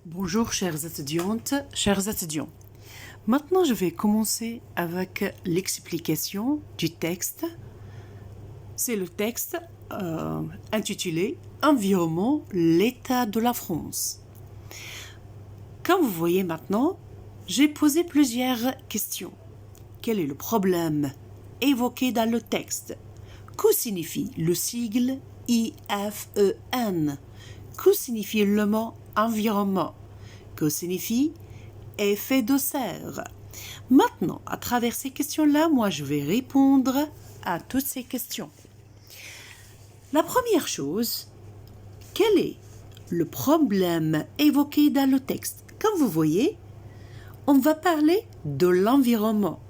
Bonjour chères étudiantes, chers étudiants. Maintenant, je vais commencer avec l'explication du texte. C'est le texte intitulé Environnement, l'état de la France. Comme vous voyez maintenant, j'ai posé plusieurs questions. Quel est le problème évoqué dans le texte? Que signifie le sigle IFEN? Que signifie le mot environnement? Que signifie effet de serre? Maintenant, à travers ces questions-là, moi, je vais répondre à toutes ces questions. La première chose, quel est le problème évoqué dans le texte? Comme vous voyez, on va parler de l'environnement.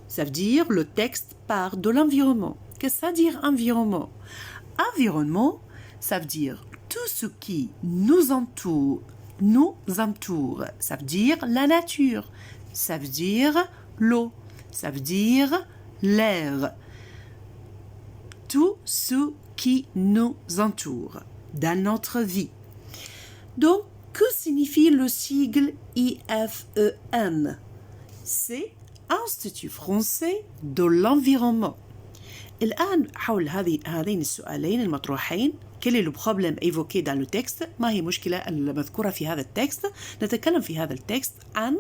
Ça veut dire le texte part de l'environnement. Qu'est-ce que ça veut dire environnement? Environnement, ça veut dire tout ce qui nous entoure. Ça veut dire la nature. Ça veut dire l'eau. Ça veut dire l'air. Tout ce qui nous entoure dans notre vie. Donc, que signifie le sigle IFEN? C'est Institut français de l'environnement. الآن حول هذين السؤالين المطروحين quel est le problème évoqué dans le texte؟ ما هي مشكلة المذكورة في هذا التكست؟ نتكلم في هذا التكست عن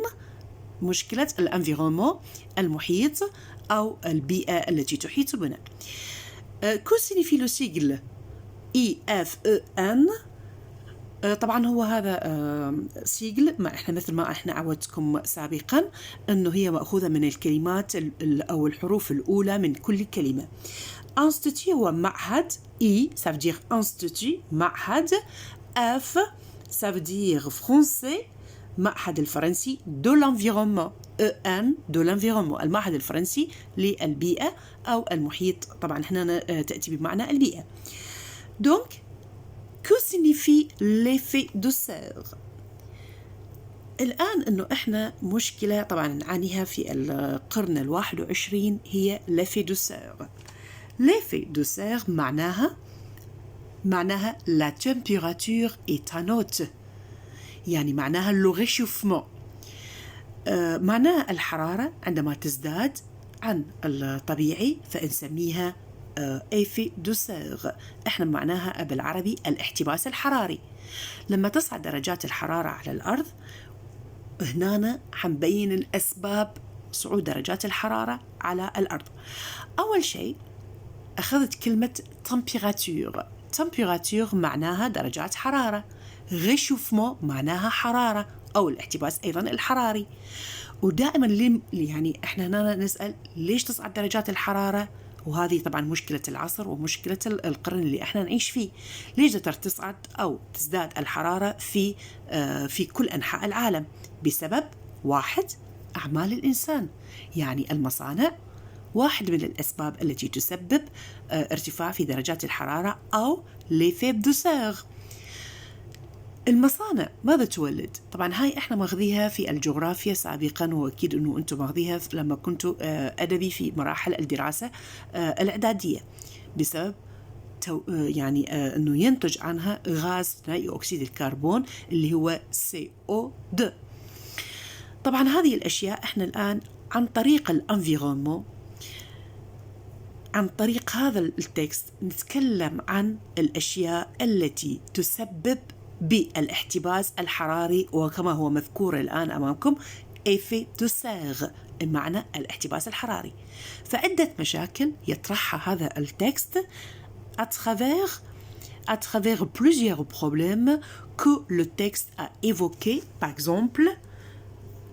مشكلة الانفيرومون المحيط أو البيئة التي تحيط بنا. Que signifie le sigle IFEN؟ طبعا هو هذا سيجل ما احنا مثل ما احنا عودتكم سابقا انه هي مأخوذة من الكلمات او الحروف الاولى من كل كلمة. Institut هو معهد I ça veut dire institut معهد F ça veut dire français معهد الفرنسي de l'environnement EN de l'environnement المعهد الفرنسي للبيئة أو المحيط طبعا هنا تأتي بمعنى البيئة. Donc que signifie l'effet de serre؟ الآن أنه إحنا مشكلة طبعا نعانيها في القرن 21 هي l'effet de serre. L'effet de serre معناها la température est en haute. يعني معناها le réchauffement. معناها الحرارة عندما تزداد عن الطبيعي فنسميها effet de serre. احنا معناها بالعربي الاحتباس الحراري. لما تصعد درجات الحرارة على الأرض هنا حنبين الأسباب صعود درجات الحرارة على الأرض. أول شيء أخذت كلمة température معناها درجات حرارة. réchauffement معناها حرارة أو الاحتباس أيضا الحراري. ودائما يعني احنا هنا نسأل ليش تصعد درجات الحرارة؟ وهذه طبعا مشكلة العصر ومشكلة القرن اللي احنا نعيش فيه. ليش تصعد أو تزداد الحرارة في كل أنحاء العالم؟ بسبب واحد أعمال الإنسان. يعني المصانع واحد من الأسباب التي تسبب ارتفاع في درجات الحرارة أو l'effet de serre. المصانع ماذا تولد؟ طبعا هاي احنا ماخذيها في الجغرافيا سابقا واكيد انه انتم ماخذيها لما كنتوا ادبي في مراحل الدراسة الاعدادية بسبب يعني انه ينتج عنها غاز ثاني اكسيد الكربون اللي هو CO2. طبعا هذه الاشياء احنا الان عن طريق الانفيرومون عن طريق هذا التكست نتكلم عن الاشياء التي تسبب بالاحتباس الحراري وكما هو مذكور الآن أمامكم effet de serre بمعنى الاحتباس الحراري. فعدة مشاكل يطرحها هذا التكست à travers plusieurs problèmes que le texte a évoqués. Par exemple,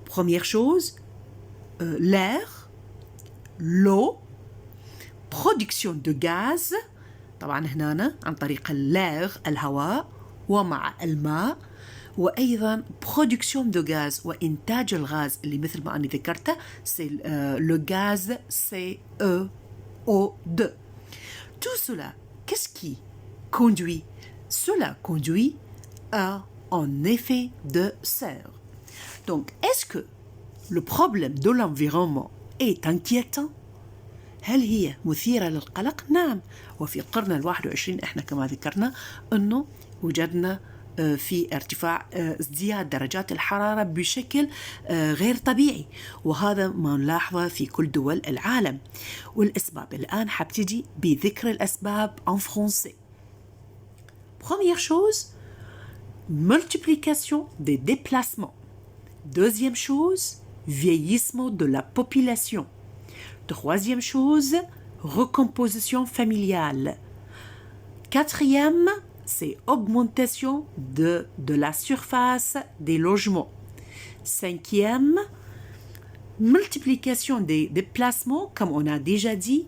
première chose, l'air, l'eau, production de gaz طبعا هنا عن طريق l'air الهواء ومع الماء وأيضا production de gaz وإنتاج الغاز اللي مثل ما أنا ذكرته c'est le gaz CO2. Tout cela, qu'est-ce qui conduit? Cela conduit à un effet de serre. Donc, est-ce que le problème de l'environnement est inquiétant؟ هل هي مثيرة للقلق؟ نعم. وفي القرن 21 احنا كما ذكرنا أنه وجدنا في ارتفاع ازدياد درجات الحرارة بشكل غير طبيعي، وهذا ما نلاحظه في كل دول العالم. والأسباب الآن حبتدي بذكر الأسباب en français. Première chose, multiplication des déplacements. Deuxième chose, vieillissement de la population. Troisième chose, recomposition familiale. Quatrième, c'est augmentation de la surface des logements. Cinquième, multiplication des déplacements, comme on a déjà dit,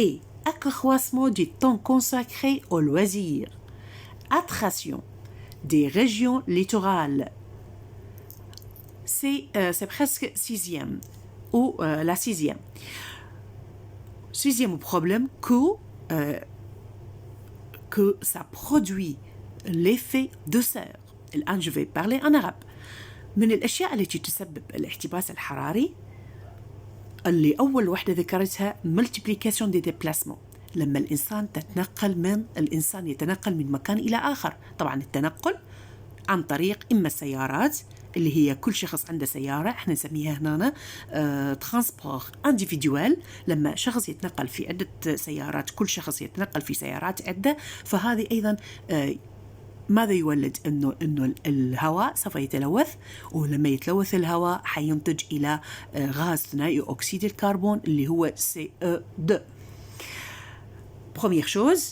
et accroissement du temps consacré aux loisirs. Attraction des régions littorales. C'est presque sixième, ou la sixième. Sixième problème que ça produit l'effet de serre. الآن je vais parler en arabe. من الأشياء التي تسبب الاحتباس الحراري اللي أول وحدة ذكرتها multiplication des déplacements. لما الإنسان يتنقل من مكان إلى آخر. طبعا التنقل عن طريق إما السيارات اللي هي كل شخص عنده سيارة، احنا نسميها هنا ترانسبور انديفيدوال، لما شخص يتنقل في عدة سيارات، كل شخص يتنقل في سيارات عدة، فهذه أيضا ماذا يولد؟ إنه الهواء سوف يتلوث، ولما يتلوث الهواء حينتج إلى غاز ثنائي أكسيد الكربون اللي هو CO2. Première chose,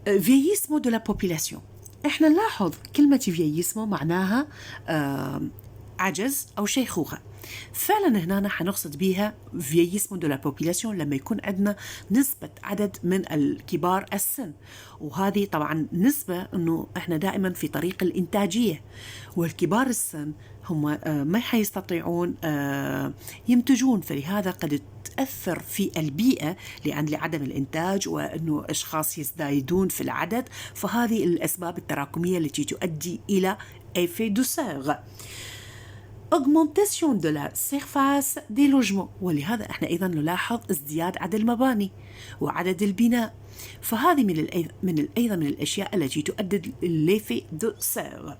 vieillissement de la population. احنا نلاحظ كلمة vieillissement معناها عجز أو شيخوخة. فعلا هنا حنقصد بها vieillissement de la population لما يكون عندنا نسبة عدد من الكبار السن، وهذه طبعا نسبة أنه احنا دائما في طريق الإنتاجية، والكبار السن هم ما حيستطيعون ينتجون، فلهذا قد تأثر في البيئة لعدم الإنتاج، وأنه أشخاص يزدايدون في العدد، فهذه الأسباب التراكمية التي تؤدي إلى effet de serre. Augmentation de la surface des logements، ولهذا احنا أيضا نلاحظ ازدياد عدد المباني وعدد البناء، فهذه من الأشياء التي تؤدي l'effet de serre.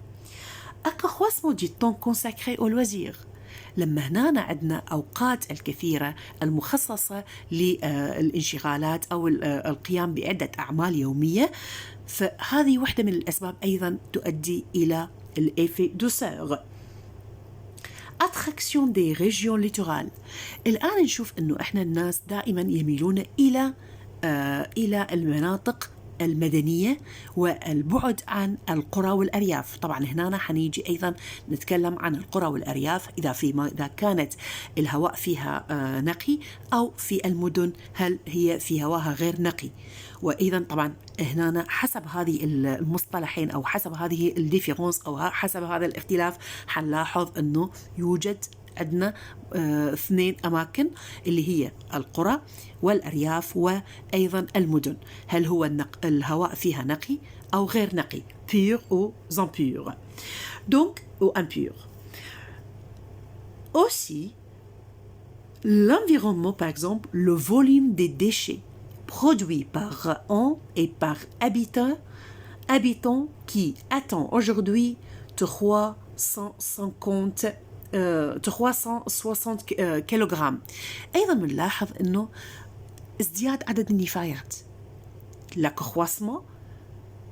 Accroissement du temps consacré aux loisirs، لما هنا عندنا أوقات الكثيرة المخصصة للانشغالات أو القيام بعدة أعمال يومية، فهذه واحدة من الأسباب أيضا تؤدي إلى l'effet de serre. Attraction des régions littorales، الآن نشوف أنه إحنا الناس دائما يميلون إلى المناطق المدنية والبعد عن القرى والأرياف. طبعا هنا حنيجي أيضا نتكلم عن القرى والأرياف إذا كانت الهواء فيها نقي، أو في المدن هل هي في هواها غير نقي. وأيضا طبعا هنا حسب هذه المصطلحين أو حسب هذه الديفيرونس أو حسب هذا الاختلاف حنلاحظ أنه يوجد عندنا 2 أماكن اللي هي القرى والأرياف وأيضا المدن، هل هو الهواء فيها نقي أو غير نقي، pur ou impur. Donc, ou impur. Aussi, l'environnement, par exemple, le volume des déchets produits par an et par habitant qui atteint aujourd'hui 360 كيلوغرام. أيضا نلاحظ أنه ازدياد عدد النفايات، l'accroissement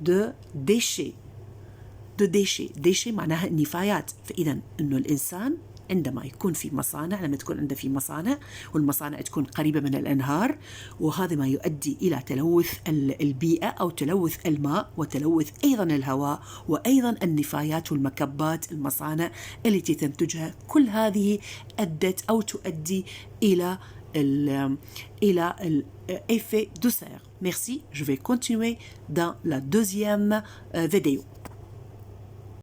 de déchets. déchets معناها النفايات. فإذا أنه الإنسان عندما يكون في مصانع، لما تكون عنده في مصانع والمصانع تكون قريبة من الأنهار، وهذا ما يؤدي إلى تلوث البيئة أو تلوث الماء وتلوث أيضا الهواء وأيضا النفايات والمكبات المصانع التي تنتجها. كل هذه أدت أو تؤدي إلى l'effet de serre. Merci, je vais continuer dans la deuxième vidéo.